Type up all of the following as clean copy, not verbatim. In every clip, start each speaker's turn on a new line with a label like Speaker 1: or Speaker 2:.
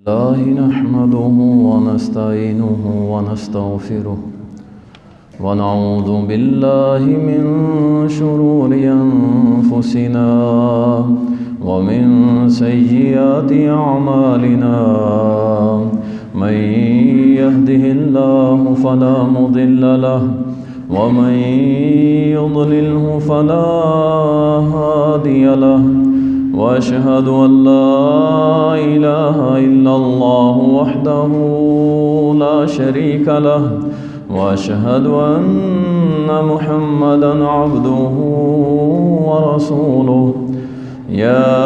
Speaker 1: الله نحمده ونستعينه ونستغفره ونعوذ بالله من شرور أنفسنا ومن سيئات أعمالنا من يهده الله فلا مضل له ومن يضلله فلا هادي له وأشهد أن لا إله إلا الله وحده لا شريك له وأشهد أن محمدًا عبده ورسوله يا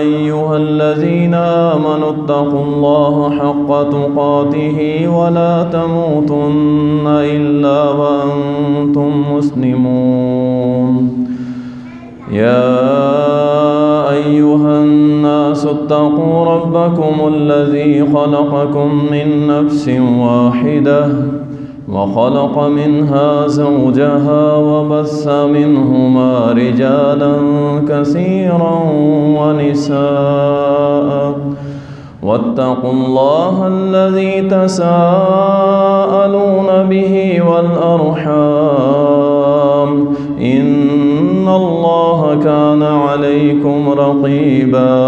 Speaker 1: أيها الذين آمنوا اتقوا الله حق تقاته ولا تموتن إلا وأنتم مسلمون يا أيها الناس اتقوا ربكم الذي خلقكم من نفس واحدة وخلق منها زوجها وبث منهما رجالا كثيرا ونساء واتقوا الله الذي تساءلون به والأرحام إن الله كان عليكم رقيبا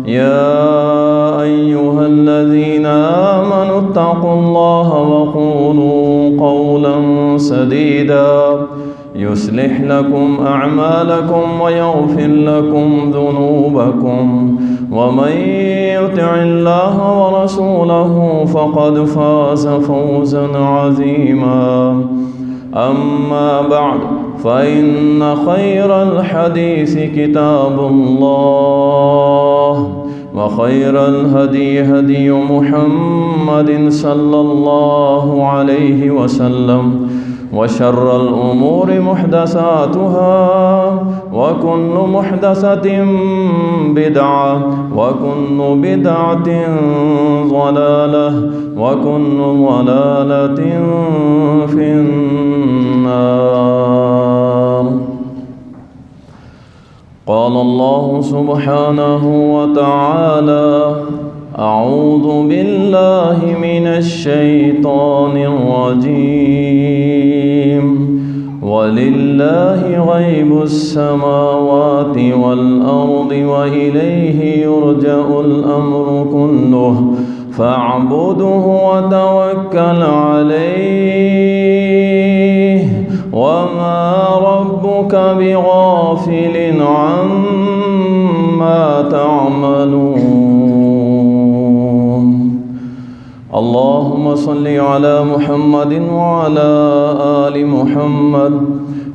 Speaker 1: يا أيها الذين آمنوا اتقوا الله وقولوا قولا سديدا يصلح لكم أعمالكم ويغفر لكم ذنوبكم ومن يطع الله ورسوله فقد فاز فوزا عظيما أما بعد فإن خير الحديث كتاب الله وخير الهدي هدي محمد صلى الله عليه وسلم وشر الأمور محدثاتها وكل محدثة بدعة وكل بدعة ضلالة وكل ضلالة في النار. قال الله سبحانه وتعالى: أعوذ بالله من الشيطان الرجيم ولله غيب السماوات والأرض وإليه يرجع الأمر كله فاعبده وتوكل عليه وما ربك بغافل عما تعملون. اللهم صل على محمد وعلى آل محمد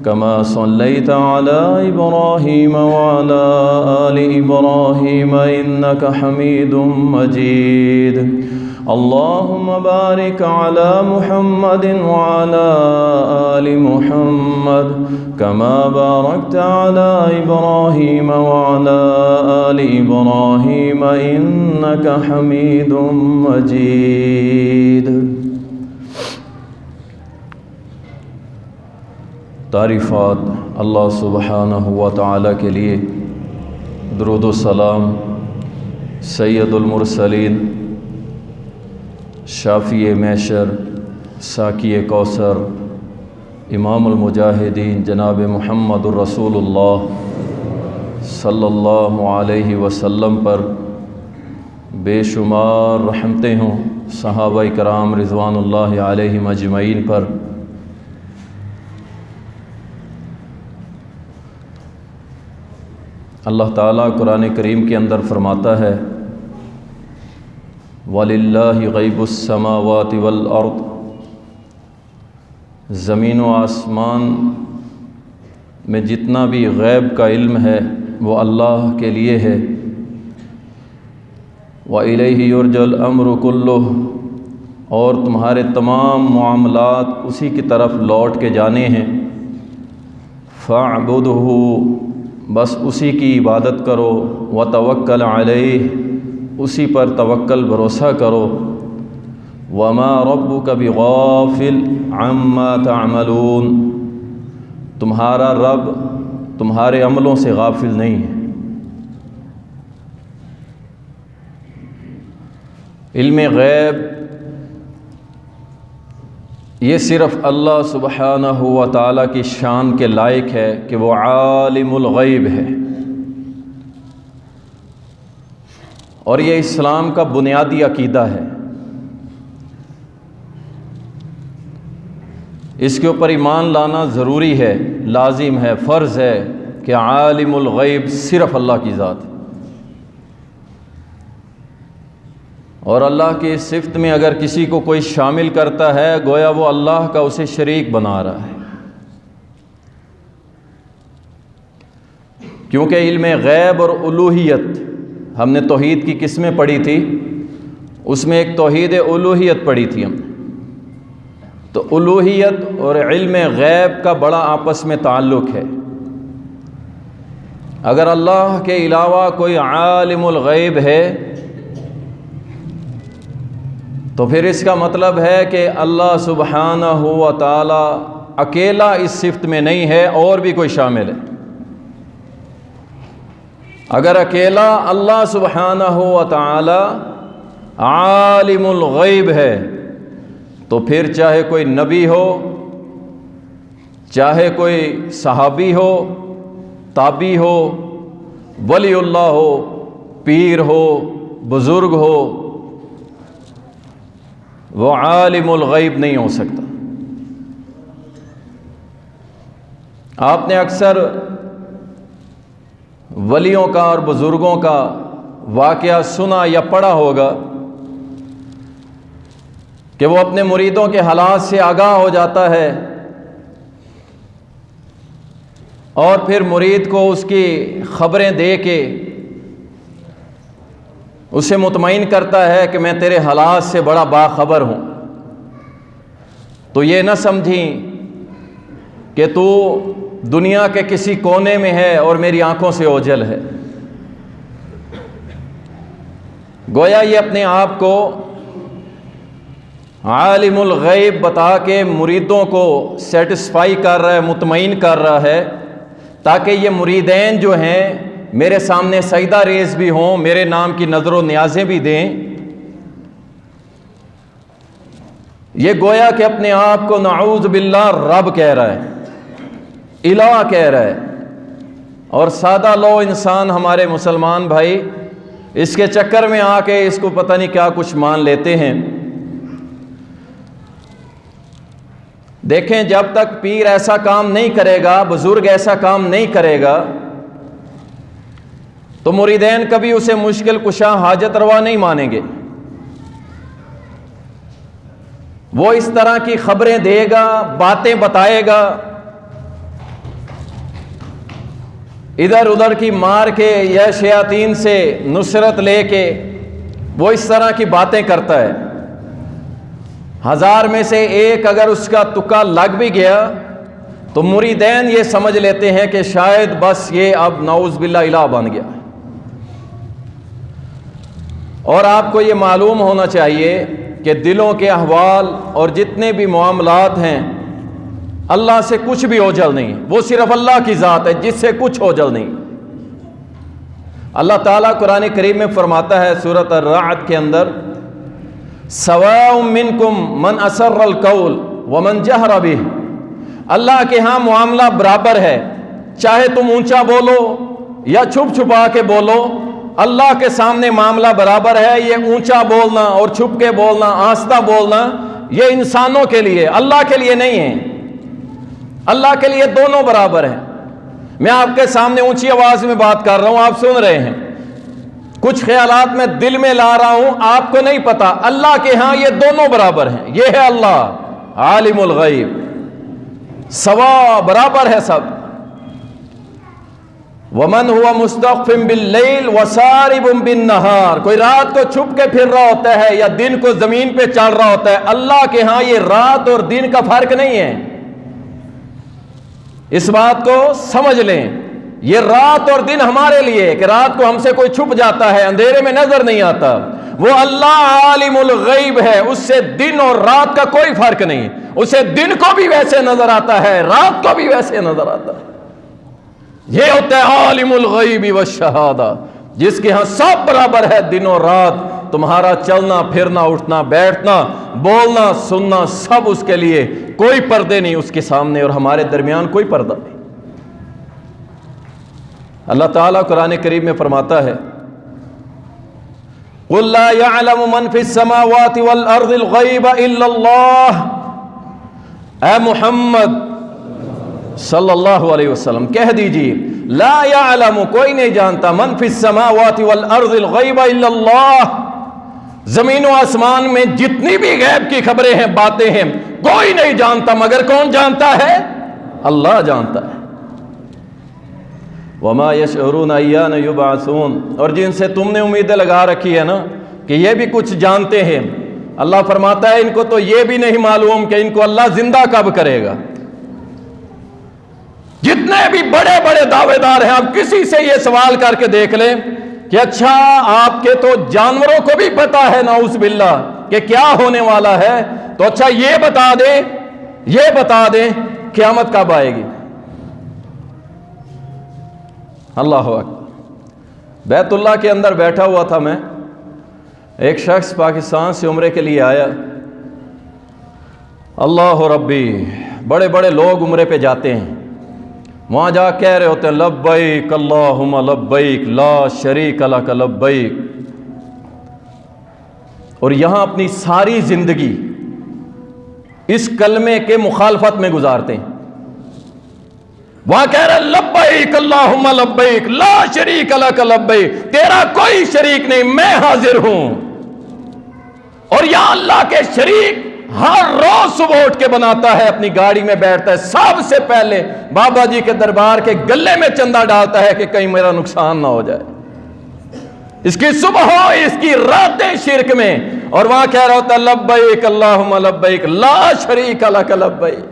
Speaker 1: كما صليت على إبراهيم وعلى آل إبراهيم إنك حميد مجيد. اللهم بارك على محمد وعلى آل محمد كما باركت على إبراهيم وعلى آل إبراهيم إنك حميد مجيد. تعریفات اللہ سبحانہ و تعالی کے لیے، درود و سلام سید المرسلین، شافی محشر، ساقی کوثر، امام المجاہدین جناب محمد الرسول اللہ صلی اللہ علیہ وسلم پر بے شمار رحمتیں ہوں، صحابہ کرام رضوان اللہ علیہم اجمعین پر۔ اللہ تعالیٰ قرآن کریم کے اندر فرماتا ہے: وَلِلَّهِ غَيْبُ السَّمَاوَاتِ وَالْأَرْضِ، زمین و آسمان میں جتنا بھی غیب کا علم ہے وہ اللہ کے لیے ہے۔ وَإِلَيْهِ يُرْجَعُ الْأَمْرُ كُلُّهُ، اور تمہارے تمام معاملات اسی کی طرف لوٹ کے جانے ہیں۔ فَاعْبُدْهُ، بس اسی کی عبادت کرو۔ وَتَوَكَّلْ عَلَيْهِ، اسی پر توکل بھروسہ کرو۔ وَمَا رَبُّكَ بِغَافِلٍ عَمَّا تَعْمَلُونَ، تمہارا رب تمہارے عملوں سے غافل نہیں ہے۔ علم غیب یہ صرف اللہ سبحانہ و تعالیٰ کی شان کے لائق ہے کہ وہ عالم الغیب ہے، اور یہ اسلام کا بنیادی عقیدہ ہے۔ اس کے اوپر ایمان لانا ضروری ہے، لازم ہے، فرض ہے کہ عالم الغیب صرف اللہ کی ذات ہے، اور اللہ کی صفت میں اگر کسی کو کوئی شامل کرتا ہے گویا وہ اللہ کا اسے شریک بنا رہا ہے، کیونکہ علم غیب اور الوہیت، ہم نے توحید کی قسمیں پڑھی تھی، اس میں ایک توحید الوہیت پڑھی تھی ہم نے، تو الوہیت اور علم غیب کا بڑا آپس میں تعلق ہے۔ اگر اللہ کے علاوہ کوئی عالم الغیب ہے تو پھر اس کا مطلب ہے کہ اللہ سبحانہ و تعالی اکیلا اس صفت میں نہیں ہے، اور بھی کوئی شامل ہے۔ اگر اکیلا اللہ سبحانہ و تعالی عالم الغیب ہے تو پھر چاہے کوئی نبی ہو، چاہے کوئی صحابی ہو، تابعی ہو، ولی اللہ ہو، پیر ہو، بزرگ ہو، وہ عالم الغیب نہیں ہو سکتا۔ آپ نے اکثر ولیوں کا اور بزرگوں کا واقعہ سنا یا پڑھا ہوگا کہ وہ اپنے مریدوں کے حالات سے آگاہ ہو جاتا ہے اور پھر مرید کو اس کی خبریں دے کے اسے مطمئن کرتا ہے کہ میں تیرے حالات سے بڑا باخبر ہوں، تو یہ نہ سمجھیں کہ تو دنیا کے کسی کونے میں ہے اور میری آنکھوں سے اوجھل ہے۔ گویا یہ اپنے آپ کو عالم الغیب بتا کے مریدوں کو سیٹسفائی کر رہا ہے، مطمئن کر رہا ہے، تاکہ یہ مریدین جو ہیں میرے سامنے سجدہ ریز بھی ہوں، میرے نام کی نظر و نیازیں بھی دیں۔ یہ گویا کہ اپنے آپ کو نعوذ باللہ رب کہہ رہا ہے، الہ کہہ رہا ہے، اور سادہ لو انسان ہمارے مسلمان بھائی اس کے چکر میں آ کے اس کو پتہ نہیں کیا کچھ مان لیتے ہیں۔ دیکھیں، جب تک پیر ایسا کام نہیں کرے گا، بزرگ ایسا کام نہیں کرے گا، تو مریدین کبھی اسے مشکل کشا حاجت روا نہیں مانیں گے۔ وہ اس طرح کی خبریں دے گا، باتیں بتائے گا، ادھر ادھر کی مار کے یا شیاطین سے نصرت لے کے وہ اس طرح کی باتیں کرتا ہے۔ 1000 میں سے ایک اگر اس کا تکا لگ بھی گیا تو مریدین یہ سمجھ لیتے ہیں کہ شاید بس یہ اب نعوذ باللہ الہ بن گیا۔ اور آپ کو یہ معلوم ہونا چاہیے کہ دلوں کے احوال اور جتنے بھی معاملات ہیں اللہ سے کچھ بھی اوجھل نہیں، وہ صرف اللہ کی ذات ہے جس سے کچھ اوجھل نہیں۔ اللہ تعالیٰ قرآن کریم میں فرماتا ہے سورۃ الرعد کے اندر، سواء منکم من اسر القول ومن جہر بہ، اللہ کے ہاں معاملہ برابر ہے، چاہے تم اونچا بولو یا چھپ چھپا کے بولو، اللہ کے سامنے معاملہ برابر ہے۔ یہ اونچا بولنا اور چھپ کے بولنا، آہستہ بولنا، یہ انسانوں کے لیے، اللہ کے لیے نہیں ہے۔ اللہ کے لیے دونوں برابر ہیں۔ میں آپ کے سامنے اونچی آواز میں بات کر رہا ہوں، آپ سن رہے ہیں، کچھ خیالات میں دل میں لا رہا ہوں، آپ کو نہیں پتا۔ اللہ کے ہاں یہ دونوں برابر ہیں۔ یہ ہے اللہ عالم الغیب، سوا برابر ہے سب۔ وَمَنْ هُوَ مُسْتَخْفٍ بِاللَّيْلِ وَسَارِبٌ بِالنَّهَارِ، کوئی رات کو چھپ کے پھر رہا ہوتا ہے یا دن کو زمین پہ چل رہا ہوتا ہے۔ اللہ کے ہاں یہ رات اور دن کا فرق نہیں ہے، اس بات کو سمجھ لیں۔ یہ رات اور دن ہمارے لیے کہ رات کو ہم سے کوئی چھپ جاتا ہے، اندھیرے میں نظر نہیں آتا، وہ اللہ عالم الغیب ہے، اس سے دن اور رات کا کوئی فرق نہیں۔ اسے دن کو بھی ویسے نظر آتا ہے، رات کو بھی ویسے نظر آتا ہے۔ یہ ہوتا ہے عالم الغیب والشہادہ، جس کے ہاں سب برابر ہے، دن اور رات تمہارا چلنا پھرنا اٹھنا بیٹھنا بولنا سننا سب اس کے لیے، کوئی پردے نہیں اس کے سامنے اور ہمارے درمیان کوئی پردہ نہیں۔ اللہ تعالیٰ قرآن کریم میں فرماتا ہے قُلْ لَا يَعْلَمُ مَنْ فِي السَّمَاوَاتِ وَالْأَرْضِ الْغَيْبَ إِلَّا اللَّهُ، اے محمد صلی اللہ علیہ وسلم کہہ دیجئے لا یعلم، کوئی نہیں جانتا، من فی السماوات والارض الغیب الا اللہ، زمین و آسمان میں جتنی بھی غیب کی خبریں ہیں باتیں ہیں کوئی نہیں جانتا مگر کون جانتا ہے؟ اللہ جانتا ہے۔ وما یشعرون ایان یبعثون، اور جن سے تم نے امیدیں لگا رکھی ہے نا کہ یہ بھی کچھ جانتے ہیں، اللہ فرماتا ہے ان کو تو یہ بھی نہیں معلوم کہ ان کو اللہ زندہ کب کرے گا۔ جتنے بھی بڑے بڑے دعوے دار ہیں، آپ کسی سے یہ سوال کر کے دیکھ لیں کہ اچھا آپ کے تو جانوروں کو بھی پتا ہے نعوذ باللہ کہ کیا ہونے والا ہے، تو اچھا یہ بتا دیں قیامت کب آئے گی؟ اللہ اکبر۔ بیت اللہ کے اندر بیٹھا ہوا تھا میں، ایک شخص پاکستان سے عمرے کے لیے آیا، اللہ ربی، بڑے بڑے لوگ عمرے پہ جاتے ہیں، وہاں جا کہہ رہے ہوتے ہیں لبیک اللہم لبیک لا شریک لک لبیک، اور یہاں اپنی ساری زندگی اس کلمے کے مخالفت میں گزارتے ہیں۔ وہاں کہہ رہے لبیک اللہم لبیک لا شریک لک لبیک، تیرا کوئی شریک نہیں، میں حاضر ہوں۔ اور یہاں اللہ کے شریک ہر روز صبح اٹھ کے بناتا ہے، اپنی گاڑی میں بیٹھتا ہے، سب سے پہلے بابا جی کے دربار کے گلے میں چندہ ڈالتا ہے کہ کہیں میرا نقصان نہ ہو جائے۔ اس کی صبح ہو اس کی راتیں شرک میں، اور وہاں کہہ رہا ہوتا ہے لبیک اللہم لبیک لا شریک لک لبیک۔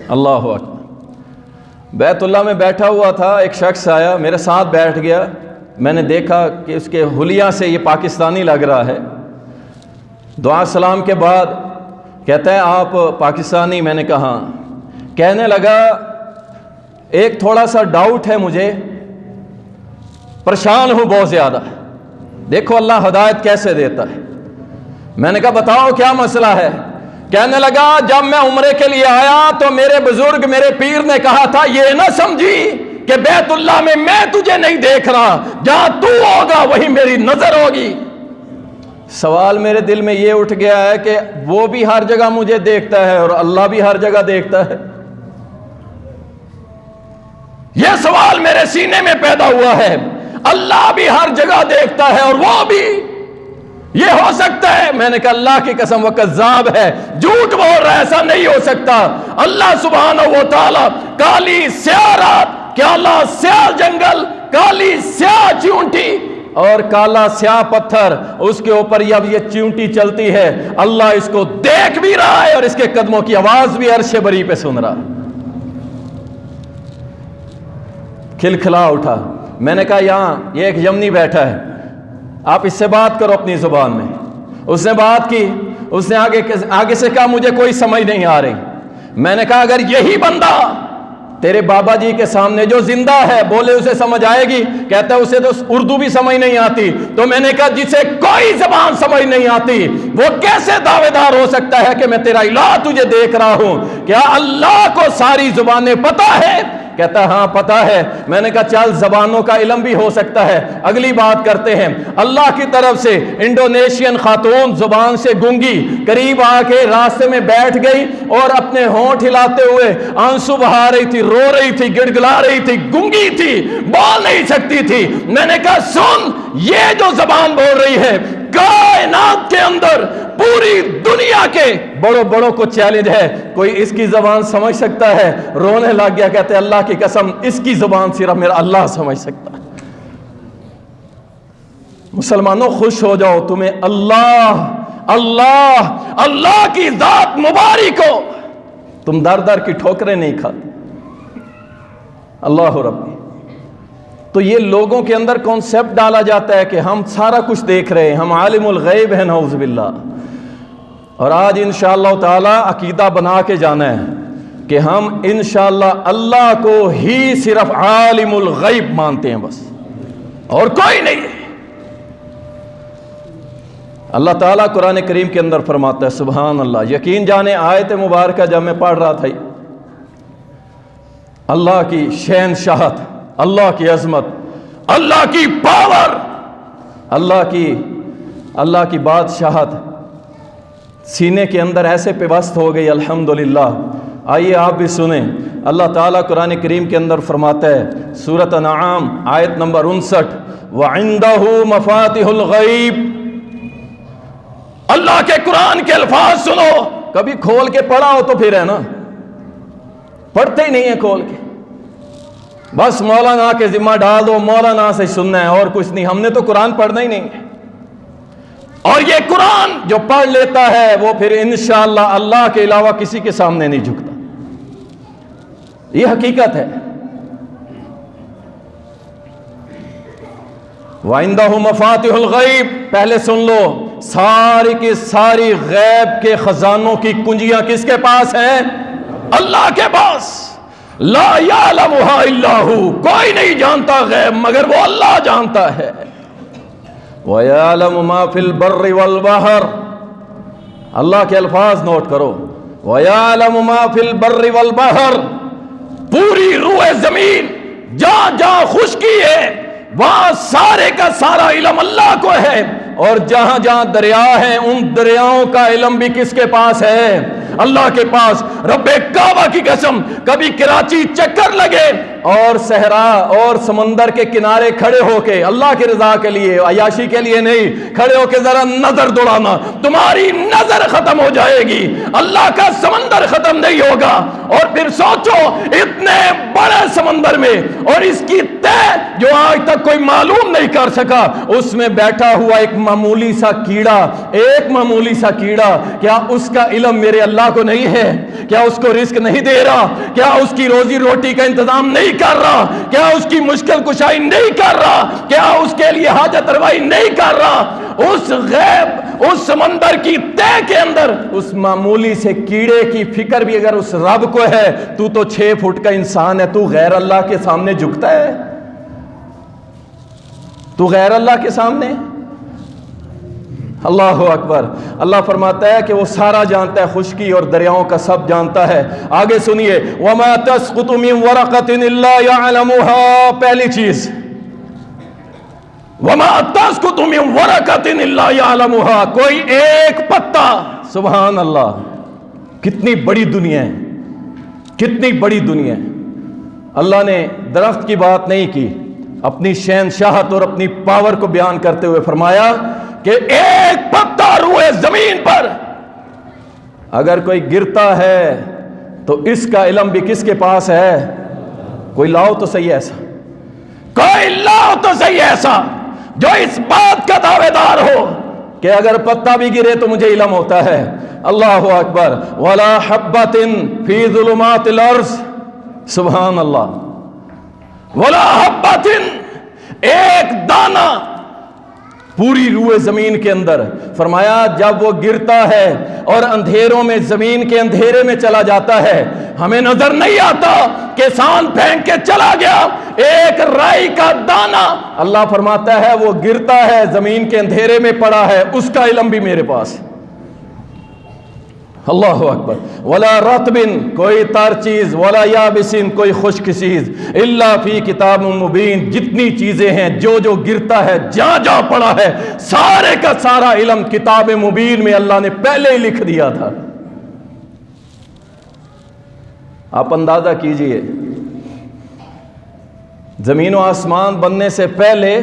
Speaker 1: اللہ اکبر۔ بیت اللہ میں بیٹھا ہوا تھا، ایک شخص آیا میرے ساتھ بیٹھ گیا، میں نے دیکھا کہ اس کے حلیہ سے یہ پاکستانی لگ رہا ہے۔ دعا سلام کے بعد کہتا ہے آپ پاکستانی؟ میں نے کہا، کہنے لگا ایک تھوڑا سا ڈاؤٹ ہے مجھے، پریشان ہوں بہت زیادہ، دیکھو اللہ ہدایت کیسے دیتا ہے۔ میں نے کہا بتاؤ کیا مسئلہ ہے؟ کہنے لگا جب میں عمرے کے لیے آیا تو میرے بزرگ میرے پیر نے کہا تھا یہ نہ سمجھی کہ بیت اللہ میں تجھے نہیں دیکھ رہا، جہاں تو ہوگا وہی میری نظر ہوگی۔ سوال میرے دل میں یہ اٹھ گیا ہے کہ وہ بھی ہر جگہ مجھے دیکھتا ہے اور اللہ بھی ہر جگہ دیکھتا ہے۔ یہ سوال میرے سینے میں پیدا ہوا ہے، اللہ بھی ہر جگہ دیکھتا ہے اور وہ بھی، یہ ہو سکتا ہے؟ میں نے کہا اللہ کی قسم وہ کذاب ہے، جھوٹ بول رہا ہے، ایسا نہیں ہو سکتا۔ اللہ سبحانہ و تعالی کالی سیاہ رات، کالا سیاہ جنگل، کالی سیاہ چیونٹی اور کالا سیاہ پتھر، اس کے اوپر جب یہ چیونٹی چلتی ہے اللہ اس کو دیکھ بھی رہا ہے اور اس کے قدموں کی آواز بھی عرش بری پہ سن رہا۔ کھلکھلا اٹھا۔ میں نے کہا یہاں یہ ایک یمنی بیٹھا ہے، آپ اس سے بات کرو اپنی زبان میں۔ اس نے بات کی، اس نے آگے سے کہا مجھے کوئی سمجھ نہیں آ رہی۔ میں نے کہا اگر یہی بندہ تیرے بابا جی کے سامنے جو زندہ ہے بولے اسے سمجھ آئے گی؟ کہتا ہے اسے تو اردو بھی سمجھ نہیں آتی۔ تو میں نے کہا جسے کوئی زبان سمجھ نہیں آتی وہ کیسے دعوے دار ہو سکتا ہے کہ میں تیرا الہ تجھے دیکھ رہا ہوں؟ کیا اللہ کو ساری زبانیں پتہ ہے؟ کہتا ہے ہاں پتہ ہے۔ میں نے کہا چل زبانوں کا علم بھی ہو سکتا ہے، اگلی بات کرتے ہیں۔ اللہ کی طرف سے انڈونیشین خاتون زبان سے گونگی قریب آ کے راستے میں بیٹھ گئی اور اپنے ہونٹ ہلاتے ہوئے آنسو بہا رہی تھی، رو رہی تھی، گڑگڑا رہی تھی، گونگی تھی، بول نہیں سکتی تھی۔ میں نے کہا سن، یہ جو زبان بول رہی ہے کائنات کے اندر پوری دنیا کے بڑوں بڑوں کو چیلنج ہے، کوئی اس کی زبان سمجھ سکتا ہے؟ رونے لگ گیا، کہتے اللہ کی قسم اس کی زبان صرف میرا اللہ سمجھ سکتا ہے۔ مسلمانوں خوش ہو جاؤ، تمہیں اللہ اللہ اللہ کی ذات مبارک ہو، تم در در کی ٹھوکریں نہیں کھاتے۔ اللہ ربی۔ تو یہ لوگوں کے اندر کانسیپٹ ڈالا جاتا ہے کہ ہم سارا کچھ دیکھ رہے ہیں، ہم عالم الغیب ہیں نعوذ باللہ۔ اور آج انشاءاللہ تعالی عقیدہ بنا کے جانا ہے کہ ہم انشاءاللہ اللہ کو ہی صرف عالم الغیب مانتے ہیں بس، اور کوئی نہیں ہے۔ اللہ تعالیٰ قرآن کریم کے اندر فرماتا ہے، سبحان اللہ، یقین جانے آیت مبارکہ جب میں پڑھ رہا تھا، اللہ کی شہنشاہت، اللہ کی عظمت، اللہ کی پاور، اللہ کی بادشاہت سینے کے اندر ایسے پیوست ہو گئی، الحمدللہ۔ آئیے آپ بھی سنیں، اللہ تعالیٰ قرآن کریم کے اندر فرماتا ہے، سورۃ انعام آیت نمبر 59، وَعِندَهُ مَفَاتِحُ الْغَیْبِ۔ اللہ کے قرآن کے الفاظ سنو، کبھی کھول کے پڑھا ہو تو پھر ہے نا، پڑھتے ہی نہیں ہیں کھول کے، بس مولانا کے ذمہ ڈال دو، مولانا سے سننا ہے اور کچھ نہیں، ہم نے تو قرآن پڑھنا ہی نہیں ہے۔ اور یہ قرآن جو پڑھ لیتا ہے وہ پھر انشاءاللہ اللہ کے علاوہ کسی کے سامنے نہیں جھکتا، یہ حقیقت ہے۔ وَعِندَهُ مَفَاتِحُ الْغَیْبِ، پہلے سن لو، ساری کی ساری غیب کے خزانوں کی کنجیاں کس کے پاس ہیں؟ اللہ کے پاس۔ لا یعلمها الا ہو، کوئی نہیں جانتا غیب مگر وہ اللہ جانتا ہے۔ وَيَعْلَمُ مَا فِي الْبَرِّ وَالْبَحْرِ، اللہ کے الفاظ نوٹ کرو، وَيَعْلَمُ مَا فِي الْبَرِّ وَالْبَحْرِ، پوری روئے زمین جہاں جہاں خشکی ہے وہاں سارے کا سارا علم اللہ کو ہے، اور جہاں جہاں دریا ہیں ان دریاؤں کا علم بھی کس کے پاس ہے؟ اللہ کے پاس۔ رب کعبہ کی قسم، کبھی کراچی چکر لگے اور صحرا اور سمندر کے کنارے کھڑے ہو کے اللہ کی رضا کے لیے، عیاشی کے لیے نہیں، کھڑے ہو کے ذرا نظر دوڑانا، تمہاری نظر ختم ہو جائے گی، اللہ کا سمندر ختم نہیں ہوگا۔ اور پھر سوچو اتنے بڑے سمندر میں، اور اس کی تہ جو آج تک کوئی معلوم نہیں کر سکا، اس میں بیٹھا ہوا ایک معمولی سا کیڑا، کیا اس کا علم میرے اللہ کو نہیں ہے؟ کیا اس کو رزق نہیں دے رہا؟ کیا اس کی روزی روٹی کا انتظام نہیں کر رہا؟ کیا اس کی مشکل کشائی نہیں کر رہا؟ کیا اس کے لیے حاجت روائی نہیں کر رہا؟ اس غیب، اس سمندر کی تہ کے اندر اس معمولی سے کیڑے کی فکر بھی اگر اس رب کو ہے، تو 6 فٹ کا انسان ہے، تو غیر اللہ کے سامنے جھکتا ہے؟ تو غیر اللہ کے سامنے؟ اللہ اکبر۔ اللہ فرماتا ہے کہ وہ سارا جانتا ہے، خشکی اور دریاؤں کا سب جانتا ہے۔ آگے سنیے، وَمَا تَسْقُطُ مِن وَرَقَةٍ إِلَّا يَعْلَمُهَا، پہلی چیز، وَمَا تَسْقُطُ مِن وَرَقَةٍ إِلَّا يَعْلَمُهَا، کوئی ایک پتا، سبحان اللہ، کتنی بڑی دنیا ہے، کتنی بڑی دنیا ہے۔ اللہ نے درخت کی بات نہیں کی، اپنی شہنشاہت اور اپنی پاور کو بیان کرتے ہوئے فرمایا کہ ایک پتا روئے زمین پر اگر کوئی گرتا ہے تو اس کا علم بھی کس کے پاس ہے؟ کوئی لاؤ تو صحیح ایسا، کوئی لاؤ تو صحیح ایسا جو اس بات کا دعوے دار ہو کہ اگر پتا بھی گرے تو مجھے علم ہوتا ہے۔ اللہ اکبر۔ وَلَا حَبَّةٍ فِي ظُلُمَاتِ الْأَرْضِ، سبحان اللہ۔ وَلَا حَبَّةٍ، ایک دانہ پوری روئے زمین کے اندر، فرمایا جب وہ گرتا ہے اور اندھیروں میں، زمین کے اندھیرے میں چلا جاتا ہے، ہمیں نظر نہیں آتا، کسان پھینک کے چلا گیا ایک رائی کا دانہ، اللہ فرماتا ہے وہ گرتا ہے، زمین کے اندھیرے میں پڑا ہے، اس کا علم بھی میرے پاس۔ اللہ اکبر۔ ولا رطبن، کوئی تر چیز، ولا یابسن، کوئی خشک چیز، الا فی کتاب مبین، جتنی چیزیں ہیں، جو جو گرتا ہے، جہاں جہاں پڑا ہے، سارے کا سارا علم کتاب مبین میں اللہ نے پہلے ہی لکھ دیا تھا۔ آپ اندازہ کیجئے، زمین و آسمان بننے سے پہلے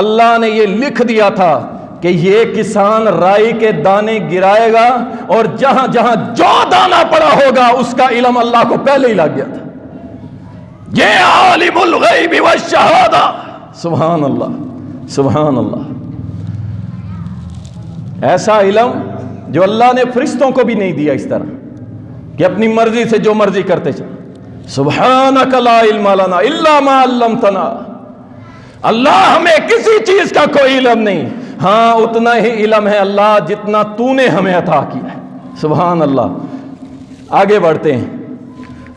Speaker 1: اللہ نے یہ لکھ دیا تھا کہ یہ کسان رائی کے دانے گرائے گا، اور جہاں جہاں جو دانہ پڑا ہوگا اس کا علم اللہ کو پہلے ہی لگ گیا تھا۔ یہ عالم الغیب والشہادہ، سبحان اللہ، سبحان اللہ۔ ایسا علم جو اللہ نے فرشتوں کو بھی نہیں دیا اس طرح کہ اپنی مرضی سے جو مرضی کرتے چلے۔ سبحانک لا علم لنا الا ما علمتنا، اللہ ہمیں کسی چیز کا کوئی علم نہیں، ہاں اتنا ہی علم ہے اللہ جتنا تو نے ہمیں عطا کیا ہے۔ سبحان اللہ۔ آگے بڑھتے ہیں،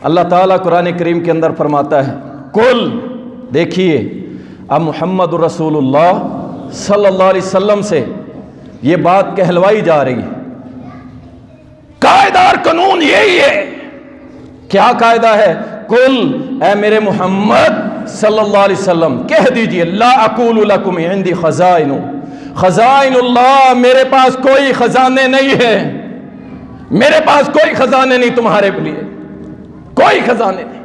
Speaker 1: اللہ تعالیٰ قرآن کریم کے اندر فرماتا ہے، کل، دیکھیے اب محمد رسول اللہ صلی اللہ علیہ وسلم سے یہ بات کہلوائی جا رہی ہے۔ قاعدہ اور قانون یہی ہے۔ کیا قاعدہ ہے؟ کل، اے میرے محمد صلی اللہ علیہ وسلم کہہ دیجئے، لا اقول لکم عندی خزائن اللہ، میرے پاس کوئی خزانے نہیں ہے، میرے پاس کوئی خزانے نہیں تمہارے لیے، کوئی خزانے نہیں۔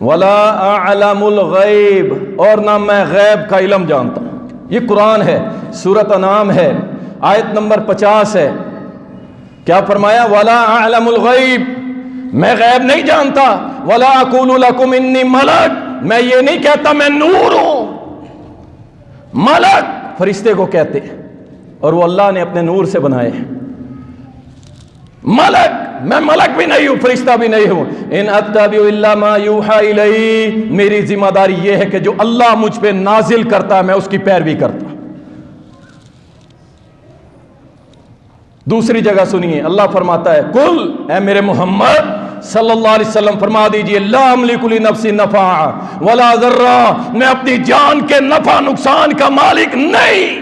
Speaker 1: ولا اعلم الغیب، اور نہ میں غیب کا علم جانتا ہوں۔ یہ قرآن ہے، سورۃ انعام ہے، آیت نمبر 50 ہے۔ کیا فرمایا؟ ولا اعلم الغیب، میں غیب نہیں جانتا۔ ولا اقول لکم انی ملک، میں یہ نہیں کہتا میں نور ہوں۔ ملک فرشتے کو کہتے ہیں، اور وہ اللہ نے اپنے نور سے بنائے ہیں۔ ملک، میں ملک بھی نہیں ہوں، فرشتہ بھی نہیں ہوں۔ ان اتبع الا ما یوحی الی، میری ذمہ داری یہ ہے کہ جو اللہ مجھ پہ نازل کرتا ہے میں اس کی پیروی کرتا ہوں۔ دوسری جگہ سنیے، اللہ فرماتا ہے کل، اے میرے محمد صلی اللہ علیہ وسلم فرما دیجئے، لا املک لنفسی نفعا ولا ضرا، میں اپنی جان کے نفع نقصان کا مالک نہیں،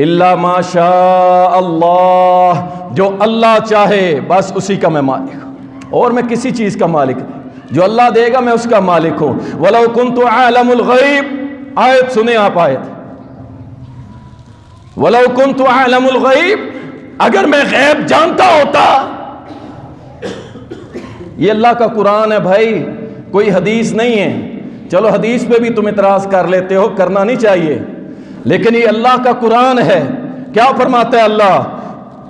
Speaker 1: الا ما شاء اللہ، جو اللہ چاہے بس اسی کا میں مالک ہوں، اور میں کسی چیز کا مالک نہیں، جو اللہ دے گا میں اس کا مالک ہوں۔ ولو کنت اعلم الغیب، آیت سنیں آپ، آیت، ولو کنت اعلم الغیب، اگر میں غیب جانتا ہوتا، یہ اللہ کا قرآن ہے بھائی، کوئی حدیث نہیں ہے۔ چلو حدیث پہ بھی تم اعتراض کر لیتے ہو، کرنا نہیں چاہیے، لیکن یہ اللہ کا قرآن ہے۔ کیا فرماتا ہے اللہ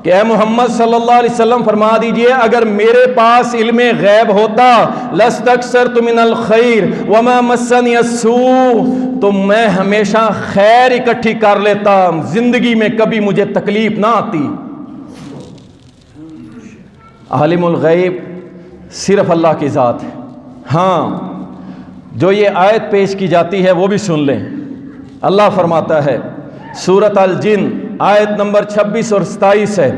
Speaker 1: کہ اے محمد صلی اللہ علیہ وسلم فرما دیجئے، اگر میرے پاس علم غیب ہوتا، لَاسْتَكْثَرْتُ مِنَ الْخَيْرِ وَمَا مَسَّنِيَ السُّوءُ، تو میں ہمیشہ خیر اکٹھی کر لیتا، زندگی میں کبھی مجھے تکلیف نہ آتی۔ عالم الغیب صرف اللہ کی ذات ہے۔ ہاں، جو یہ آیت پیش کی جاتی ہے وہ بھی سن لیں۔ اللہ فرماتا ہے سورۃ الجن آیت نمبر 26 اور 27 ہے،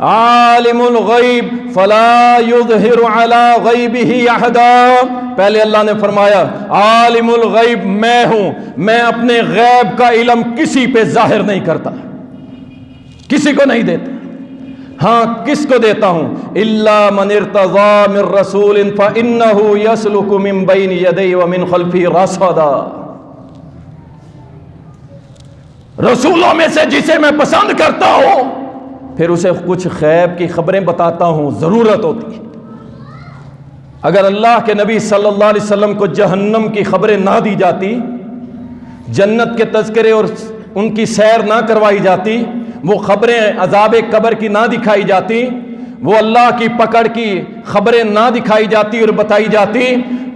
Speaker 1: عالم الغیب فلا یظہر علی غیبہ احدا، پہلے اللہ نے فرمایا عالم الغیب میں ہوں، میں اپنے غیب کا علم کسی پہ ظاہر نہیں کرتا، کسی کو نہیں دیتا۔ ہاں، کس کو دیتا ہوں؟ الا من ارتضی من رسول فانہ یسلک من بین یدیہ ومن خلفہ رصدا، رسولوں میں سے جسے میں پسند کرتا ہوں پھر اسے کچھ غیب کی خبریں بتاتا ہوں، ضرورت ہوتی ہے۔ اگر اللہ کے نبی صلی اللہ علیہ وسلم کو جہنم کی خبریں نہ دی جاتی، جنت کے تذکرے اور ان کی سیر نہ کروائی جاتی، وہ خبریں عذاب قبر کی نہ دکھائی جاتی، وہ اللہ کی پکڑ کی خبریں نہ دکھائی جاتی اور بتائی جاتی،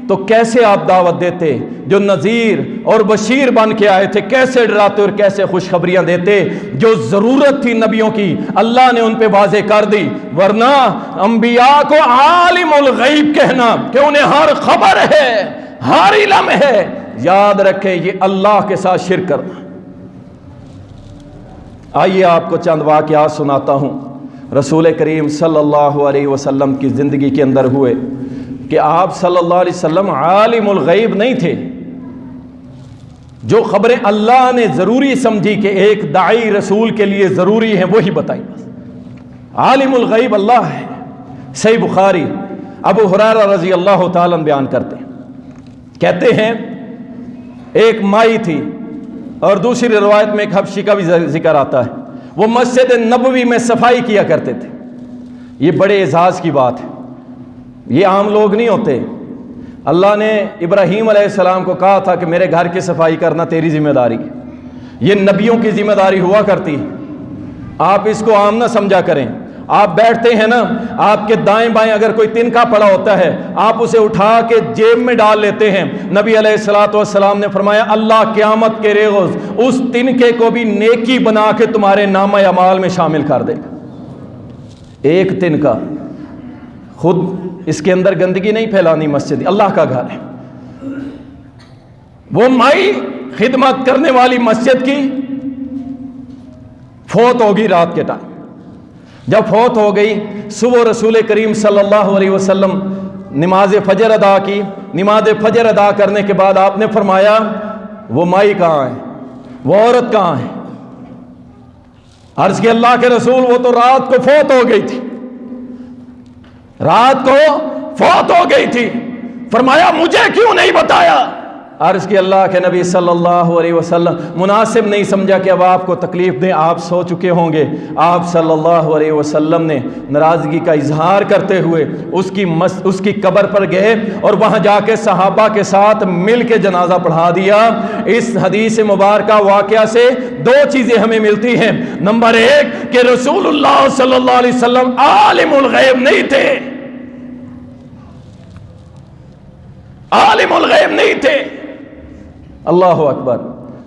Speaker 1: تو کیسے آپ دعوت دیتے؟ جو نذیر اور بشیر بن کے آئے تھے کیسے ڈراتے اور کیسے خوشخبریاں دیتے؟ جو ضرورت تھی نبیوں کی اللہ نے ان پہ واضح کر دی، ورنہ انبیاء کو عالم الغیب کہنا کہ انہیں ہر خبر ہے، ہر علم ہے، یاد رکھیں یہ اللہ کے ساتھ شرک کرنا۔ آئیے آپ کو چند واقعات سناتا ہوں رسول کریم صلی اللہ علیہ وسلم کی زندگی کے اندر ہوئے، کہ آپ صلی اللہ علیہ وسلم عالم الغیب نہیں تھے، جو خبریں اللہ نے ضروری سمجھی کہ ایک داعی رسول کے لیے ضروری ہیں وہی بتائی، بس عالم الغیب اللہ ہے۔ صحیح بخاری ابو ہریرہ رضی اللہ تعالیٰ بیان کرتے ہیں، کہتے ہیں ایک مائی تھی، اور دوسری روایت میں ایک حبشی کا بھی ذکر آتا ہے، وہ مسجد نبوی میں صفائی کیا کرتے تھے۔ یہ بڑے اعزاز کی بات ہے، یہ عام لوگ نہیں ہوتے۔ اللہ نے ابراہیم علیہ السلام کو کہا تھا کہ میرے گھر کی صفائی کرنا تیری ذمہ داری ہے، یہ نبیوں کی ذمہ داری ہوا کرتی ہے، آپ اس کو عام نہ سمجھا کریں۔ آپ بیٹھتے ہیں نا، آپ کے دائیں بائیں اگر کوئی تنکا پڑا ہوتا ہے آپ اسے اٹھا کے جیب میں ڈال لیتے ہیں۔ نبی علیہ السلام نے فرمایا اللہ قیامت کے روز اس تنکے کو بھی نیکی بنا کے تمہارے نامہ اعمال میں شامل کر دے گا۔ ایک تنکا، خود اس کے اندر گندگی نہیں پھیلانی، مسجد اللہ کا گھر ہے۔ وہ مائی خدمت کرنے والی مسجد کی فوت ہوگی رات کے ٹائم، جب فوت ہو گئی صبح رسول کریم صلی اللہ علیہ وسلم نماز فجر ادا کی۔ نماز فجر ادا کرنے کے بعد آپ نے فرمایا وہ مائی کہاں ہے، وہ عورت کہاں ہے؟ عرض کی اللہ کے رسول وہ تو رات کو فوت ہو گئی تھی، رات کو فوت ہو گئی تھی۔ فرمایا مجھے کیوں نہیں بتایا؟ عرض کی اللہ کے نبی صلی اللہ علیہ وسلم مناسب نہیں سمجھا کہ اب آپ کو تکلیف دیں، آپ سو چکے ہوں گے۔ آپ صلی اللہ علیہ وسلم نے ناراضگی کا اظہار کرتے ہوئے اس کی قبر پر گئے اور وہاں جا کے صحابہ کے ساتھ مل کے جنازہ پڑھا دیا۔ اس حدیث مبارکہ واقعہ سے دو چیزیں ہمیں ملتی ہیں۔ نمبر ایک کہ رسول اللہ صلی اللہ علیہ وسلم عالم الغیب نہیں تھے، عالم الغیب نہیں تھے۔ اللہ اکبر۔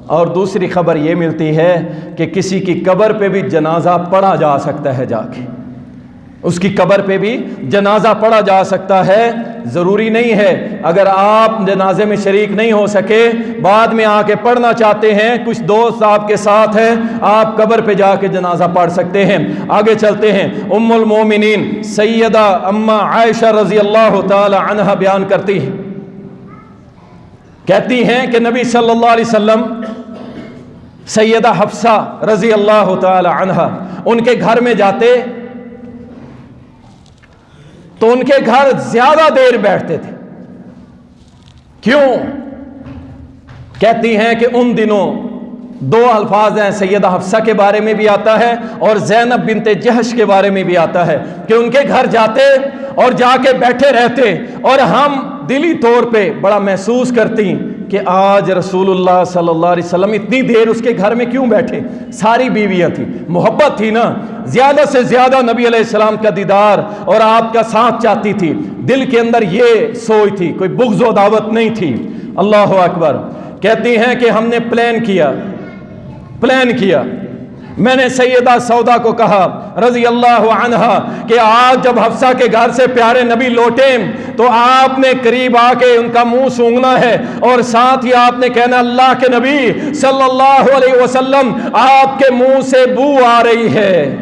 Speaker 1: اور دوسری خبر یہ ملتی ہے کہ کسی کی قبر پہ بھی جنازہ پڑھا جا سکتا ہے، جا کے اس کی قبر پہ بھی جنازہ پڑھا جا سکتا ہے۔ ضروری نہیں ہے اگر آپ جنازے میں شریک نہیں ہو سکے، بعد میں آ کے پڑھنا چاہتے ہیں، کچھ دوست آپ کے ساتھ ہیں، آپ قبر پہ جا کے جنازہ پڑھ سکتے ہیں۔ آگے چلتے ہیں۔ ام المومنین سیدہ اماں عائشہ رضی اللہ تعالی عنہا بیان کرتی ہیں، کہتی ہیں کہ نبی صلی اللہ علیہ وسلم سیدہ حفصہ رضی اللہ تعالی عنہا ان کے گھر میں جاتے تو ان کے گھر زیادہ دیر بیٹھتے تھے۔ کیوں؟ کہتی ہیں کہ ان دنوں دو الفاظ ہیں، سیدہ حفصہ کے بارے میں بھی آتا ہے اور زینب بنت جہش کے بارے میں بھی آتا ہے کہ ان کے گھر جاتے اور جا کے بیٹھے رہتے، اور ہم دلی طور پہ بڑا محسوس کرتی کہ آج رسول اللہ صلی اللہ علیہ وسلم اتنی دیر اس کے گھر میں کیوں بیٹھے؟ ساری بیویاں تھیں، محبت تھی نا، زیادہ سے زیادہ نبی علیہ السلام کا دیدار اور آپ کا ساتھ چاہتی تھی، دل کے اندر یہ سوچ تھی، کوئی بغض و عداوت نہیں تھی۔ اللہ اکبر۔ کہتی ہیں کہ ہم نے پلان کیا، میں نے سیدہ سودا کو کہا رضی اللہ عنہا کہ آج جب حفصہ کے گھر سے پیارے نبی لوٹیں تو آپ نے قریب آ کے ان کا منہ سونگھنا ہے، اور ساتھ ہی آپ نے کہنا اللہ کے نبی صلی اللہ علیہ وسلم آپ کے منہ سے بو آ رہی ہے۔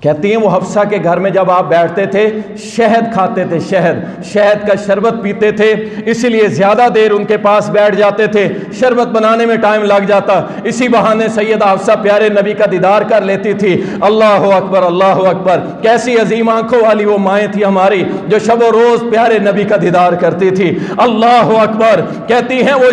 Speaker 1: کہتی ہیں وہ حفصہ کے گھر میں جب آپ بیٹھتے تھے شہد کھاتے تھے، شہد کا شربت پیتے تھے، اسی لیے زیادہ دیر ان کے پاس بیٹھ جاتے تھے، شربت بنانے میں ٹائم لگ جاتا، اسی بہانے سیدہ حفصہ پیارے نبی کا دیدار کر لیتی تھی۔ اللہ اکبر، اللہ اکبر۔ کیسی عظیم آنکھوں والی وہ مائیں تھی ہماری جو شب و روز پیارے نبی کا دیدار کرتی تھی۔ اللہ اکبر۔ کہتی ہیں وہ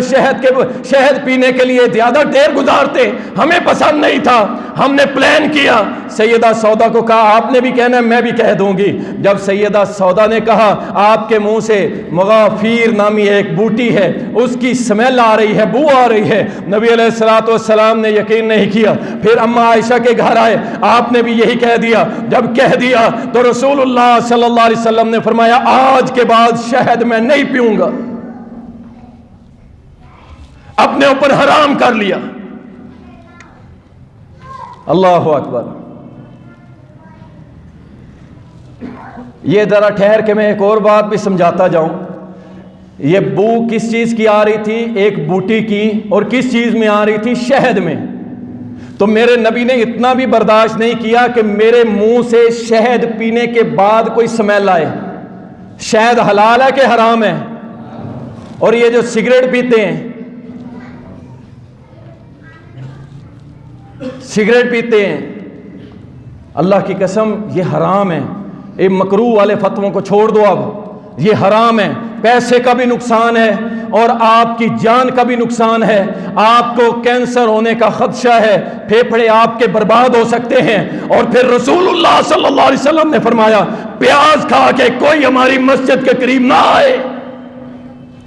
Speaker 1: شہد پینے کے لیے زیادہ دیر گزارتے، ہمیں پسند نہیں تھا، ہم نے پلان کیا، سیدہ سودا کو کہا آپ نے بھی کہنا میں بھی کہہ دوں گی۔ جب سیدہ سودا نے کہا آپ کے منہ سے مغافیر نامی ایک بوٹی ہے اس کی سمیل آ رہی ہے، بو آ رہی ہے، نبی علیہ السلام نے یقین نہیں کیا، پھر اماں عائشہ کے گھر آئے، آپ نے بھی یہی کہہ دیا۔ جب کہہ دیا تو رسول اللہ صلی اللہ علیہ وسلم نے فرمایا آج کے بعد شہد میں نہیں پیوں گا، اپنے اوپر حرام کر لیا۔ اللہ اکبر۔ یہ ذرا ٹھہر کے میں ایک اور بات بھی سمجھاتا جاؤں، یہ بو کس چیز کی آ رہی تھی؟ ایک بوٹی کی، اور کس چیز میں آ رہی تھی؟ شہد میں۔ تو میرے نبی نے اتنا بھی برداشت نہیں کیا کہ میرے منہ سے شہد پینے کے بعد کوئی سمیل آئے۔ شہد حلال ہے کہ حرام ہے؟ اور یہ جو سگریٹ پیتے ہیں، اللہ کی قسم یہ حرام ہے۔ یہ مکروہ والے فتووں کو چھوڑ دو، اب یہ حرام ہے، پیسے کا بھی نقصان ہے اور آپ کی جان کا بھی نقصان ہے، آپ کو کینسر ہونے کا خدشہ ہے، پھیپھڑے آپ کے برباد ہو سکتے ہیں۔ اور پھر رسول اللہ صلی اللہ علیہ وسلم نے فرمایا پیاز کھا کے کوئی ہماری مسجد کے قریب نہ آئے،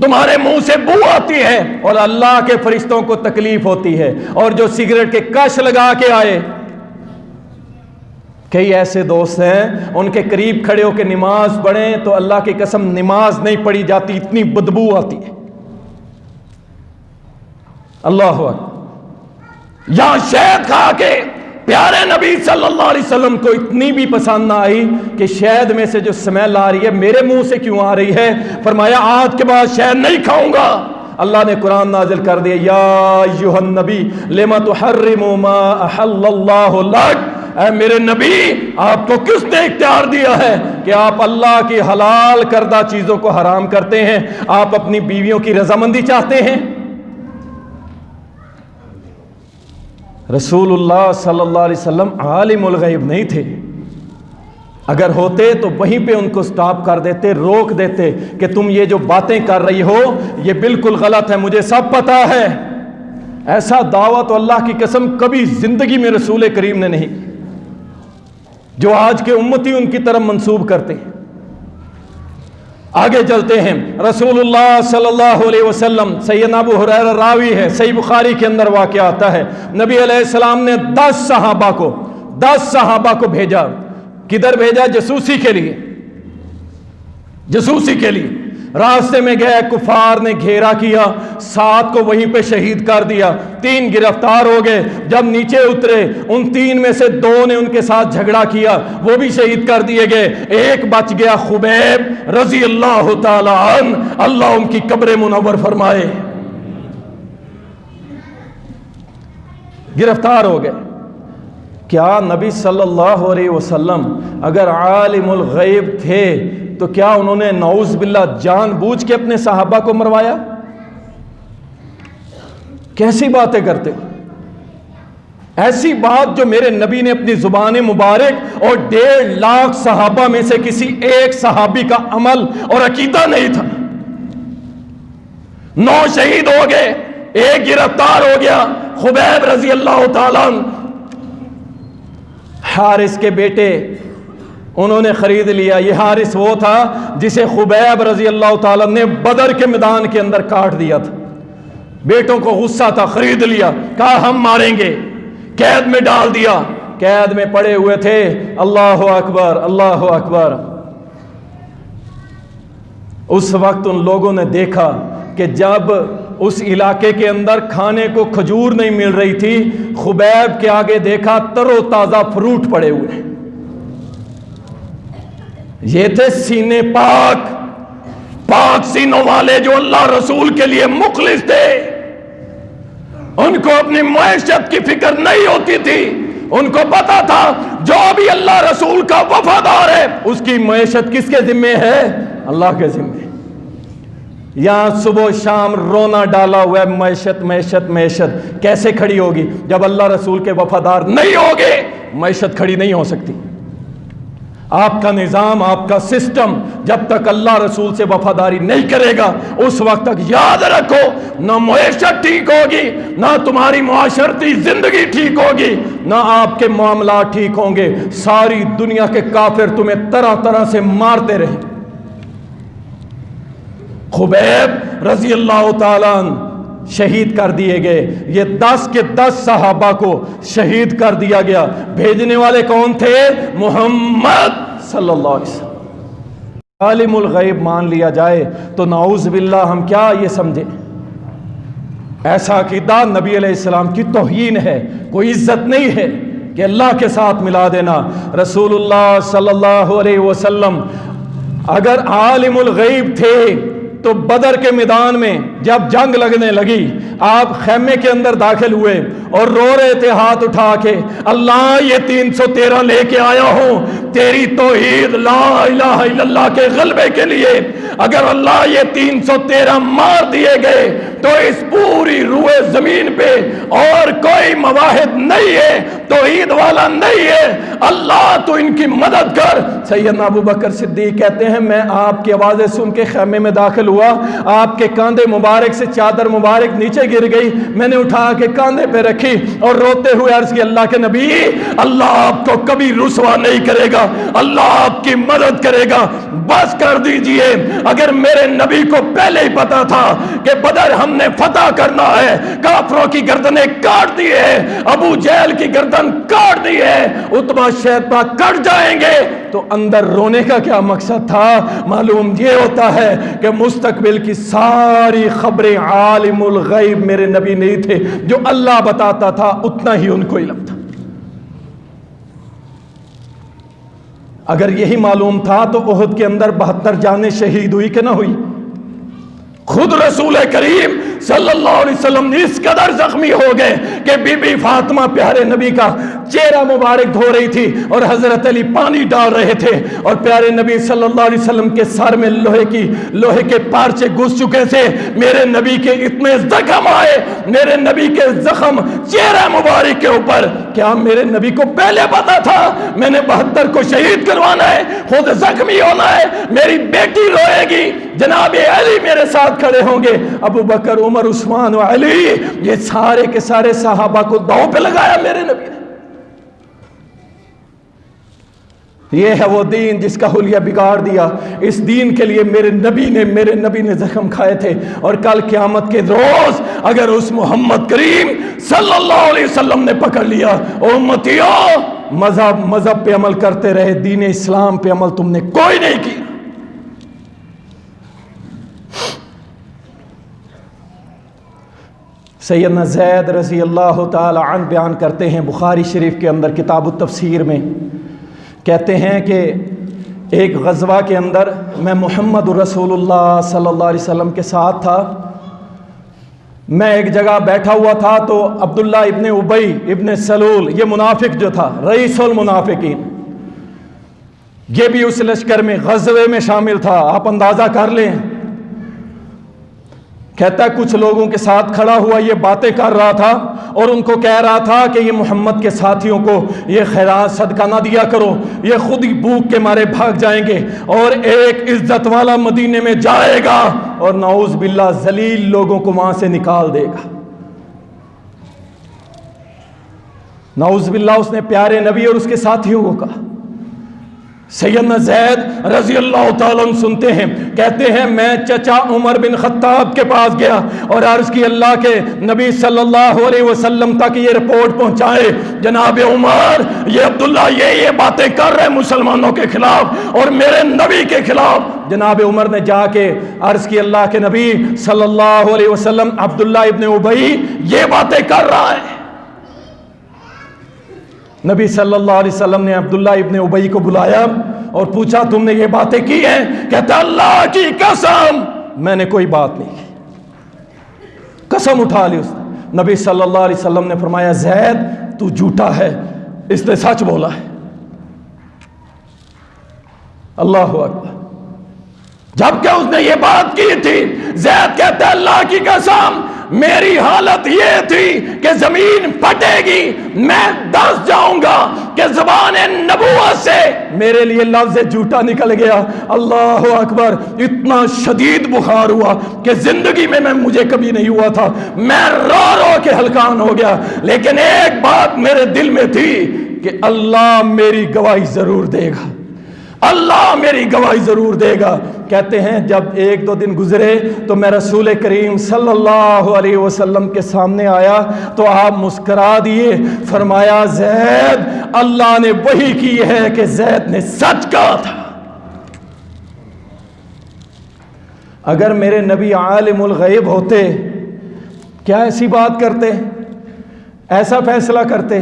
Speaker 1: تمہارے منہ سے بو آتی ہے اور اللہ کے فرشتوں کو تکلیف ہوتی ہے۔ اور جو سگریٹ کے کش لگا کے آئے، کئی ایسے دوست ہیں ان کے قریب کھڑے ہو کے نماز پڑھیں تو اللہ کی قسم نماز نہیں پڑھی جاتی، اتنی بدبو آتی ہے۔ اللہ اکبر۔ یا شہد کھا کے پیارے نبی صلی اللہ علیہ وسلم کو اتنی بھی پسند نہ آئی کہ شہد میں سے جو سمیل آ رہی ہے میرے منہ سے کیوں آ رہی ہے، فرمایا آج کے بعد شہد نہیں کھاؤں گا۔ اللہ نے قرآن نازل کر دیا یا ایھا النبی لما تحرم ما احل اللہ لک، اے میرے نبی آپ کو کس نے اختیار دیا ہے کہ آپ اللہ کی حلال کردہ چیزوں کو حرام کرتے ہیں؟ آپ اپنی بیویوں کی رضامندی چاہتے ہیں؟ رسول اللہ صلی اللہ علیہ وسلم عالم الغیب نہیں تھے. اگر ہوتے تو وہیں پہ ان کو سٹاپ کر دیتے, روک دیتے کہ تم یہ جو باتیں کر رہی ہو یہ بالکل غلط ہے, مجھے سب پتا ہے. ایسا دعویٰ تو اللہ کی قسم کبھی زندگی میں رسول کریم نے نہیں, جو آج کے امتی ان کی طرف منسوب کرتے ہیں. آگے چلتے ہیں. رسول اللہ صلی اللہ علیہ وسلم, سیدنا ابو ہریرہ راوی ہے, صحیح بخاری کے اندر واقعہ آتا ہے, نبی علیہ السلام نے 10 صحابہ کو بھیجا. کدھر بھیجا؟ جاسوسی کے لیے. جاسوسی کے لیے راستے میں گئے, کفار نے گھیرا کیا, 7 کو وہیں پہ شہید کر دیا, 3 گرفتار ہو گئے. جب نیچے اترے ان 3 میں سے 2 نے ان کے ساتھ جھگڑا کیا, وہ بھی شہید کر دیے گئے. ایک بچ گیا, خبیب رضی اللہ تعالی عنہ, اللہ ان کی قبر منور فرمائے, گرفتار ہو گئے. کیا نبی صلی اللہ علیہ وسلم اگر عالم الغیب تھے تو کیا انہوں نے نعوذ باللہ جان بوجھ کے اپنے صحابہ کو مروایا؟ کیسی باتیں کرتے ہو؟ ایسی بات جو میرے نبی نے اپنی زبان مبارک اور 1.5 لاکھ صحابہ میں سے کسی ایک صحابی کا عمل اور عقیدہ نہیں تھا. 9 شہید ہو گئے, 1 گرفتار ہو گیا, خبیب رضی اللہ تعالیٰ عنہ. حارث کے بیٹے انہوں نے خرید لیا. یہ حارث وہ تھا جسے خبیب رضی اللہ تعالیٰ نے بدر کے میدان کے اندر کاٹ دیا تھا. بیٹوں کو غصہ تھا, خرید لیا, کہا ہم ماریں گے, قید میں ڈال دیا. قید میں پڑے ہوئے تھے. اللہ اکبر, اللہ اکبر. اس وقت ان لوگوں نے دیکھا کہ جب اس علاقے کے اندر کھانے کو کھجور نہیں مل رہی تھی, خبیب کے آگے دیکھا تر و تازہ فروٹ پڑے ہوئے. یہ تھے سینے پاک, پاک سینوں والے جو اللہ رسول کے لیے مخلص تھے. ان کو اپنی معیشت کی فکر نہیں ہوتی تھی. ان کو پتا تھا جو بھی اللہ رسول کا وفادار ہے اس کی معیشت کس کے ذمے ہے؟ اللہ کے ذمے. یہاں صبح شام رونا ڈالا ہوا ہے, معیشت معیشت معیشت. کیسے کھڑی ہوگی جب اللہ رسول کے وفادار نہیں ہوگے؟ معیشت کھڑی نہیں ہو سکتی. آپ کا نظام, آپ کا سسٹم جب تک اللہ رسول سے وفاداری نہیں کرے گا اس وقت تک یاد رکھو نہ معیشت ٹھیک ہوگی, نہ تمہاری معاشرتی زندگی ٹھیک ہوگی, نہ آپ کے معاملات ٹھیک ہوں گے. ساری دنیا کے کافر تمہیں طرح طرح سے مارتے رہیں. خبیب رضی اللہ تعالیٰ عنہ شہید کر دیے گئے. یہ 10 کے 10 صحابہ کو شہید کر دیا گیا. بھیجنے والے کون تھے؟ محمد صلی اللہ علیہ وسلم. عالم الغیب مان لیا جائے تو نعوذ باللہ ہم کیا یہ سمجھیں؟ ایسا عقیدہ نبی علیہ السلام کی توہین ہے, کوئی عزت نہیں ہے کہ اللہ کے ساتھ ملا دینا. رسول اللہ صلی اللہ علیہ وسلم اگر عالم الغیب تھے تو بدر کے میدان میں جب جنگ لگنے لگی آپ خیمے کے اندر داخل ہوئے اور رو رہے تھے ہاتھ اٹھا کے, اللہ یہ 313 لے کے آیا ہوں تیری توحید لا الہ الا اللہ کے غلبے کے لیے. اگر اللہ یہ 313 مار دیے گئے تو اس پوری روئے زمین پہ اور کوئی مواحد نہیں ہے, توحید والا نہیں ہے. اللہ تو ان کی مدد کر. سیدنا ابو بکر صدیق کہتے ہیں میں آپ کی آوازیں سن کے خیمے میں داخل ہوا, آپ کے کاندھے مبارک سے چادر مبارک نیچے گر گئی. میں نے اٹھا کے کاندھے پہ رکھی اور روتے ہوئے عرض کی اللہ کے نبی اللہ آپ کو کبھی رسوا نہیں کرے گا, اللہ آپ کی مدد کرے گا. بس کر دیجئے. اگر میرے نبی کو پہلے ہی پتا تھا کہ بدر ہم نے فتح کرنا ہے, کافروں کی گردنیں کاٹ دی ہے, ابو جہل کی گردن کاٹ دی ہے, عتبہ شیبہ کٹ جائیں گے, تو اندر رونے کا کیا مقصد تھا؟ معلوم یہ ہوتا ہے کہ مستقبل کی ساری خبریں عالم الغیب میرے نبی نہیں تھے, جو اللہ بتاتا تھا اتنا ہی ان کو علم تھا. اگر یہی معلوم تھا تو احد کے اندر 72 جانیں شہید ہوئی کہ نہ ہوئی؟ خود رسول کریم صلی اللہ علیہ وسلم اس قدر زخمی ہو گئے کہ بی بی فاطمہ پیارے نبی کا چہرہ مبارک دھو رہی تھی اور حضرت علی پانی ڈال رہے تھے، اور پیارے نبی صلی اللہ علیہ وسلم کے سر میں لوہے کے پارچے گھس چکے تھے۔ میرے نبی کے اتنے زخم آئے، میرے نبی کے زخم چہرہ مبارک کے اوپر، کیا میرے نبی کو پہلے پتا تھا میں نے 72 کو شہید کروانا ہے، خود زخمی ہونا ہے، میری بیٹی روئے گی، جناب علی میرے ساتھ کھڑے ہوں گے، ابو بکر، عمر، عثمان و علی، یہ سارے کے سارے صحابہ کو داؤ پہ لگایا میرے نبی نے۔ یہ ہے وہ دین جس کا حلیہ بگاڑ دیا۔ اس دین کے لیے میرے نبی نے زخم کھائے تھے، اور کل قیامت کے روز اگر اس محمد کریم صلی اللہ علیہ وسلم نے پکڑ لیا، امتیوں مذہب پہ عمل کرتے رہے، دین اسلام پہ عمل تم نے کوئی نہیں کیا۔ سیدنا زید رضی اللہ تعالی عنہ بیان کرتے ہیں بخاری شریف کے اندر کتاب التفسیر میں، کہتے ہیں کہ ایک غزوہ کے اندر میں محمد رسول اللہ صلی اللہ علیہ وسلم کے ساتھ تھا۔ میں ایک جگہ بیٹھا ہوا تھا تو عبداللہ ابن ابی ابن سلول، یہ منافق جو تھا، رئیس المنافقین، یہ بھی اس لشکر میں غزوے میں شامل تھا۔ آپ اندازہ کر لیں، کہتا ہے کچھ لوگوں کے ساتھ کھڑا ہوا، یہ باتیں کر رہا تھا اور ان کو کہہ رہا تھا کہ یہ محمد کے ساتھیوں کو یہ خیرات صدقہ نہ دیا کرو، یہ خود ہی بھوک کے مارے بھاگ جائیں گے، اور ایک عزت والا مدینے میں جائے گا اور نعوذ باللہ ذلیل لوگوں کو وہاں سے نکال دے گا۔ نعوذ باللہ اس نے پیارے نبی اور اس کے ساتھیوں کو کہا۔ سیدنا زید رضی اللہ تعالیٰ عنہ سنتے ہیں، کہتے ہیں میں چچا عمر بن خطاب کے پاس گیا اور عرض کی اللہ کے نبی صلی اللہ علیہ وسلم تک یہ رپورٹ پہنچائے، جناب عمر یہ عبداللہ یہ باتیں کر رہے مسلمانوں کے خلاف اور میرے نبی کے خلاف۔ جناب عمر نے جا کے عرض کی اللہ کے نبی صلی اللہ علیہ وسلم عبداللہ ابن ابی یہ باتیں کر رہا ہے۔ نبی صلی اللہ علیہ وسلم نے عبداللہ ابن ابی کو بلایا اور پوچھا تم نے یہ باتیں کی ہیں؟ کہتا اللہ کی قسم میں نے کوئی بات نہیں کی، قسم اٹھا لی اس نے۔ نبی صلی اللہ علیہ وسلم نے فرمایا زید تو جھوٹا ہے، اس نے سچ بولا ہے۔ اللہ اکبر۔ جبکہ اس نے یہ بات کی تھی، زید کہتا ہے اللہ کی قسم میری حالت یہ تھی کہ زمین پھٹے گی، میں دس جاؤں گا کہ زبان نبوت سے میرے لیے لفظ جھوٹا نکل گیا۔ اللہ اکبر۔ اتنا شدید بخار ہوا کہ زندگی میں مجھے کبھی نہیں ہوا تھا، میں رو رو کے ہلکان ہو گیا، لیکن ایک بات میرے دل میں تھی کہ اللہ میری گواہی ضرور دے گا، اللہ میری گواہی ضرور دے گا۔ کہتے ہیں جب ایک دو دن گزرے تو میں رسول کریم صلی اللہ علیہ وسلم کے سامنے آیا تو آپ مسکرا دیے، فرمایا زید اللہ نے وہی کی ہے کہ زید نے سچ کہا تھا۔ اگر میرے نبی عالم الغیب ہوتے کیا ایسی بات کرتے، ایسا فیصلہ کرتے؟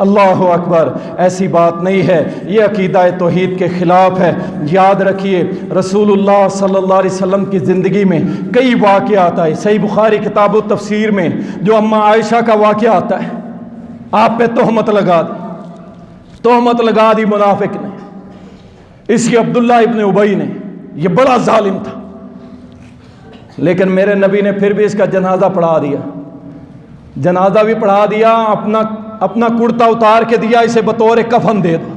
Speaker 1: اللہ اکبر۔ ایسی بات نہیں ہے، یہ عقیدہ توحید کے خلاف ہے۔ یاد رکھیے رسول اللہ صلی اللہ علیہ وسلم کی زندگی میں کئی واقعات آئے۔ صحیح بخاری کتاب و تفسیر میں جو اماں عائشہ کا واقعہ آتا ہے، آپ پہ تہمت لگا دی منافق نے، اس کی عبداللہ ابن ابی نے، یہ بڑا ظالم تھا، لیکن میرے نبی نے پھر بھی اس کا جنازہ پڑھا دیا، جنازہ بھی پڑھا دیا، اپنا کرتا اتار کے دیا، اسے بطور کفن دے دو۔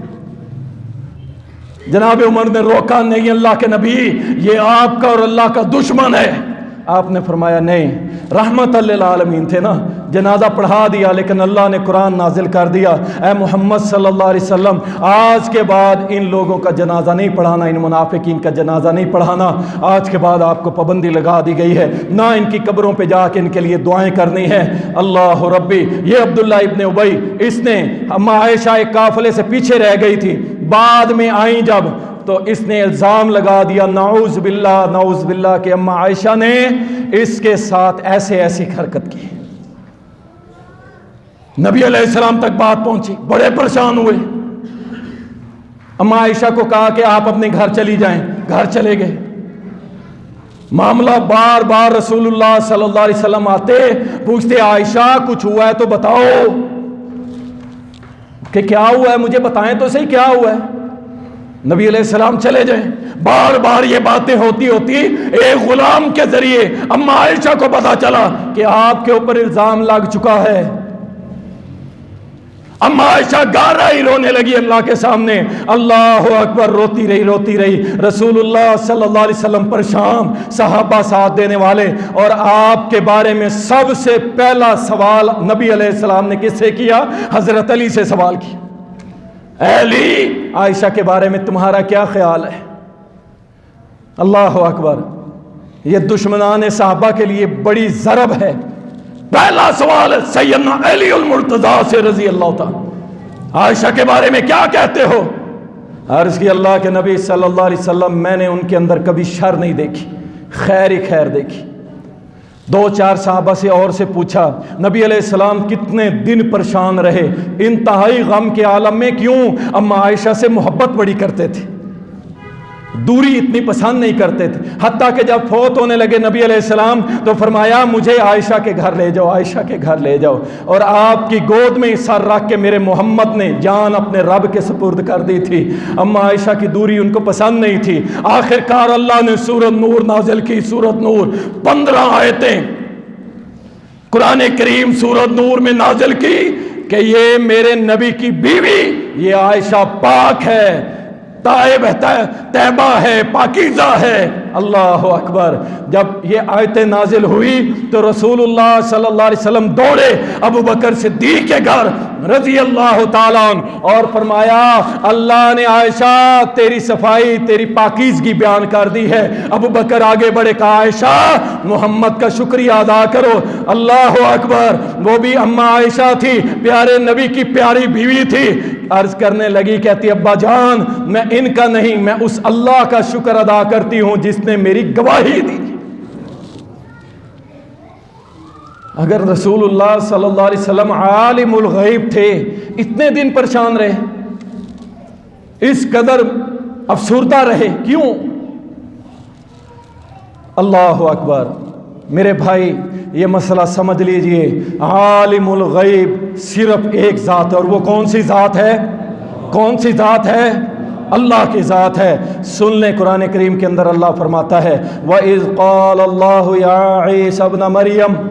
Speaker 1: جناب عمر نے روکا، نہیں اللہ کے نبی یہ آپ کا اور اللہ کا دشمن ہے۔ آپ نے فرمایا نہیں، رحمت للعالمین تھے نا، جنازہ پڑھا دیا، لیکن اللہ نے قرآن نازل کر دیا، اے محمد صلی اللہ علیہ وسلم آج کے بعد ان لوگوں کا جنازہ نہیں پڑھانا، ان منافقین کا جنازہ نہیں پڑھانا، آج کے بعد آپ کو پابندی لگا دی گئی ہے، نہ ان کی قبروں پہ جا کے ان کے لیے دعائیں کرنی ہیں۔ اللہ ربی۔ یہ عبداللہ ابن ابی، اس نے اماں عائشہ ایک قافلے سے پیچھے رہ گئی تھی، بعد میں آئیں جب تو اس نے الزام لگا دیا، نعوذ باللہ کہ اماں عائشہ نے اس کے ساتھ ایسے حرکت کی۔ نبی علیہ السلام تک بات پہنچی، بڑے پریشان ہوئے، اماں عائشہ کو کہا کہ آپ اپنے گھر چلی جائیں، گھر چلے گئے۔ معاملہ بار بار رسول اللہ صلی اللہ علیہ وسلم آتے، پوچھتے عائشہ کچھ ہوا ہے تو بتاؤ، کہ کیا ہوا ہے، مجھے بتائیں تو صحیح کیا ہوا ہے۔ نبی علیہ السلام چلے جائیں، بار بار یہ باتیں ہوتی ایک غلام کے ذریعے اما عائشہ کو پتا چلا کہ آپ کے اوپر الزام لگ چکا ہے۔ اما عائشہ گارا ہی رونے لگی اللہ کے سامنے، اللہ اکبر، روتی رہی۔ رسول اللہ صلی اللہ علیہ وسلم پریشان، صحابہ ساتھ دینے والے، اور آپ کے بارے میں سب سے پہلا سوال نبی علیہ السلام نے کس سے کیا؟ حضرت علی سے سوال کیا، اے علی، عائشہ کے بارے میں تمہارا کیا خیال ہے؟ اللہ اکبر، یہ دشمنان صحابہ کے لیے بڑی ضرب ہے۔ پہلا سوال سیدنا علی المرتضیٰ سے رضی اللہ تعالی، عائشہ کے بارے میں کیا کہتے ہو؟ عرض کی اللہ کے نبی صلی اللہ علیہ وسلم، میں نے ان کے اندر کبھی شر نہیں دیکھی، خیر ہی خیر دیکھی۔ 2-4 صحابہ سے اور سے پوچھا، نبی علیہ السلام کتنے دن پریشان رہے، انتہائی غم کے عالم میں، کیوں؟ اما عائشہ سے محبت بڑی کرتے تھے، دوری اتنی پسند نہیں کرتے تھے، حتیٰ کہ جب فوت ہونے لگے نبی علیہ السلام تو فرمایا مجھے عائشہ کے گھر لے جاؤ، عائشہ کے گھر لے جاؤ، اور آپ کی گود میں سر رکھ کے میرے محمد نے جان اپنے رب کے سپرد کر دی تھی۔ اما عائشہ کی دوری ان کو پسند نہیں تھی۔ آخر کار اللہ نے سورۃ نور نازل کی، سورۃ نور 15 آیتیں قرآن کریم سورۃ نور میں نازل کی کہ یہ میرے نبی کی بیوی، یہ عائشہ پاک ہے، طائب ہے، طیبہ ہے، پاکیزہ ہے۔ اللہ اکبر، جب یہ آیتیں نازل ہوئی تو رسول اللہ صلی اللہ علیہ وسلم دوڑے ابو بکر صدیق کے گھر رضی اللہ تعالیٰ عنہ، اور فرمایا اللہ نے عائشہ تیری صفائی، تیری پاکیزگی بیان کر دی ہے۔ ابو بکر آگے بڑھے، کہا عائشہ محمد کا شکریہ ادا کرو۔ اللہ اکبر، وہ بھی اما عائشہ تھی، پیارے نبی کی پیاری بیوی تھی، عرض کرنے لگی، کہتی ابا جان میں ان کا نہیں، میں اس اللہ کا شکر ادا کرتی ہوں جس نے میری گواہی دی۔ اگر رسول اللہ صلی اللہ علیہ وسلم عالم الغیب تھے، اتنے دن پریشان رہے، اس قدر افسردہ رہے، کیوں؟ اللہ اکبر، میرے بھائی یہ مسئلہ سمجھ لیجئے، عالم الغیب صرف ایک ذات ہے، اور وہ کون سی ذات ہے؟ کون سی ذات ہے؟ اللہ کی ذات ہے۔ سن لیں قرآن کریم کے اندر اللہ فرماتا ہے وَإِذْ قَالَ اللَّهُ يَا عِيسَى ابْنَ مَرْيَمَ،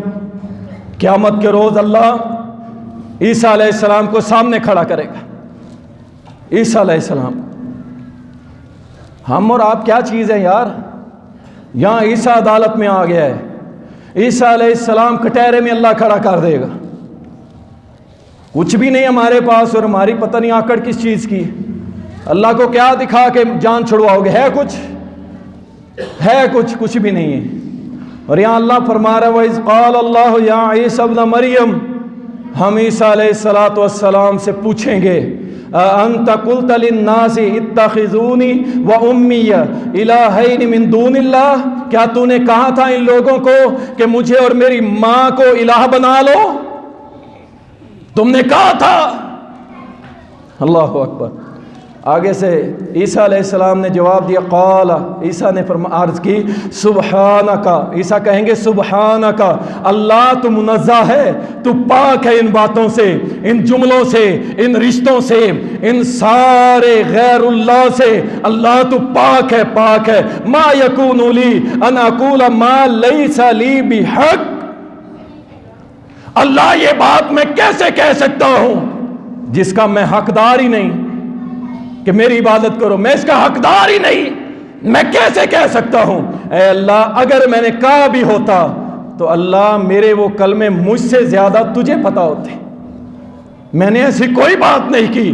Speaker 1: قیامت کے روز اللہ عیسیٰ علیہ السلام کو سامنے کھڑا کرے گا۔ عیسیٰ علیہ السلام، ہم اور آپ کیا چیز ہیں یار؟ یہاں عیسیٰ عدالت میں آ گیا ہے، عیسیٰ علیہ السلام کٹہرے میں اللہ کھڑا کر دے گا، کچھ بھی نہیں ہمارے پاس، اور ہماری پتہ نہیں آکڑ کس چیز کی ہے۔ اللہ کو کیا دکھا کے جان چھڑواؤ گے؟ ہے کچھ؟ ہے کچھ؟ کچھ بھی نہیں ہے۔ اور یہاں اللہ فرما رہا ہے وَإِذْ قَالَ اللَّهُ يَا عِيسَى ابْنَ مَرْيَمَ، ہم عیسیٰ علیہ السلام سے پوچھیں گے أَأَنْتَ قُلْتَ لِلنَّاسِ اتَّخِذُونِي وَأُمِّيَ إِلَٰهَيْنِ مِن دُونِ اللَّهِ، کیا تو نے کہا تھا ان لوگوں کو کہ مجھے اور میری ماں کو الہ بنا لو؟ تم نے کہا تھا۔ اللہ اکبر، آگے سے عیسیٰ علیہ السلام نے جواب دیا، قال، عیسیٰ نے عرض کی سبحانک، عیسیٰ کہیں گے سبحانک، اللہ تو منزہ ہے، تو پاک ہے ان باتوں سے، ان جملوں سے، ان رشتوں سے، ان سارے غیر اللہ سے، اللہ تو پاک ہے، پاک ہے۔ ما یکون لی ان اقول ما لیس لی بحق، اللہ یہ بات میں کیسے کہہ سکتا ہوں جس کا میں حقدار ہی نہیں، کہ میری عبادت کرو، میں اس کا حقدار ہی نہیں، میں کیسے کہہ سکتا ہوں؟ اے اللہ اگر میں نے کہا بھی ہوتا تو اللہ میرے وہ کلمے مجھ سے زیادہ تجھے پتا ہوتے، میں نے ایسی کوئی بات نہیں کی۔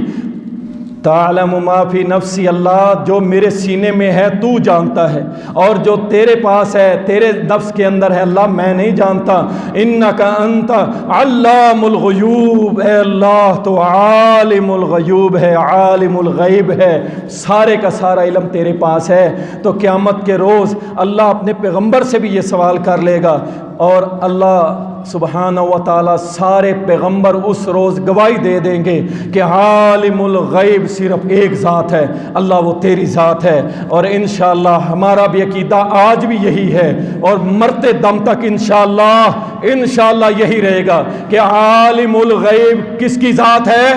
Speaker 1: تعلم ما فی نفسی، اللہ جو میرے سینے میں ہے تو جانتا ہے، اور جو تیرے پاس ہے تیرے نفس کے اندر ہے اللہ میں نہیں جانتا۔ انک انت علام الغیوب، اے اللہ تو عالم الغیوب ہے، عالم الغیب ہے، سارے کا سارا علم تیرے پاس ہے۔ تو قیامت کے روز اللہ اپنے پیغمبر سے بھی یہ سوال کر لے گا، اور اللہ سبحانہ و تعالیٰ سارے پیغمبر اس روز گواہی دے دیں گے کہ عالم الغیب صرف ایک ذات ہے، اللہ وہ تیری ذات ہے۔ اور انشاءاللہ ہمارا بھی عقیدہ آج بھی یہی ہے، اور مرتے دم تک انشاءاللہ یہی رہے گا کہ عالم الغیب کس کی ذات ہے؟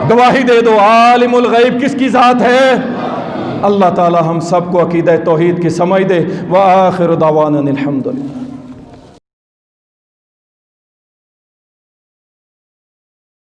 Speaker 1: گواہی دے دو عالم الغیب کس کی ذات ہے؟ اللہ تعالی ہم سب کو عقیدہ توحید کی سمجھ دے۔ وآخر دعوانا الحمدللہ۔